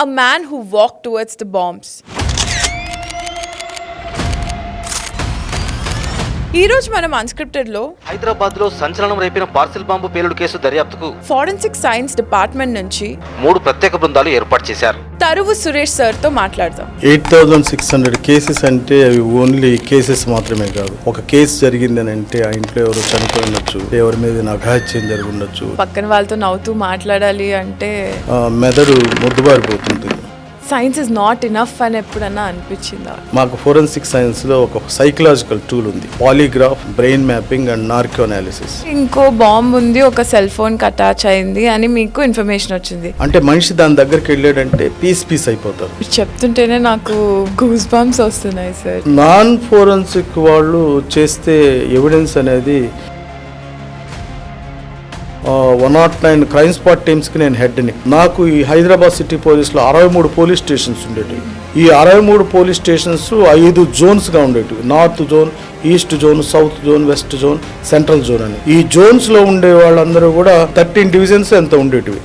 a man who walked towards the bombs. ఈ రోజు మనం అన్స్క్రిప్టెడ్ లో హైదరాబాద్ లో సంచలనం రేపిన పార్సిల్ బాంబు పేలుడు కేసు దర్యాప్తుకు ఫోరెన్సిక్ సైన్స్ డిపార్ట్మెంట్ నుంచి 3 ప్రత్యేక బృందాలు ఏర్పాటు చేశారు. తరువు సురేష్ సార్ తో మాట్లాడదాం. 8600 కేసెస్ అంటే అవి ఓన్లీ కేసెస్ మాత్రమే కాదు. ఒక కేసు జరిగిందని అంటే ఆ ఇంట్లో ఎవరు చనిపోయి ఉండొచ్చు, ఎవరి మీద అఘాయిత్యం జరిగి ఉండొచ్చు. పక్కన వాళ్ళతో నవ్వుతూ మాట్లాడాలి అంటే మెదడు ముద్దుబారిపోతుంది. సైన్స్ ఇస్ నాట్ ఇనఫ్ అని ఎప్పుడన్నా అనిపించిందా? మాకు ఫోరెన్సిక్ సైన్స్ లో ఒక సైకలాజికల్ టూల్ ఉంది, polygraph, brain mapping and narco analysis. ఇంకో బాంబ్ ఉంది, ఒక సెల్ ఫోన్ కి అటాచ్ అయింది అని మీకు ఇన్ఫర్మేషన్ వచ్చింది. అంటే మనిషి దాని దగ్గరికి వెళ్ళాడంటే పీస్ అయిపోతారు. చెప్తుంటేనే నాకు గూస్ బంప్స్ వస్తున్నాయి సార్. నాన్ ఫోరెన్సిక్ వాళ్ళు చేస్తే ఎవిడెన్స్ అనేది 109 క్రైమ్ స్పాట్ టీమ్స్కి నేను హెడ్ని. నాకు ఈ హైదరాబాద్ సిటీ పోలీస్లో 63 పోలీస్ స్టేషన్స్ ఉండేటివి. ఈ 63 పోలీస్ స్టేషన్స్ 5 జోన్స్గా ఉండేటివి. North zone, east zone, south zone, west zone, central zone అని. ఈ జోన్స్లో ఉండే వాళ్ళందరూ కూడా 13 డివిజన్స్ ఎంత ఉండేటివి.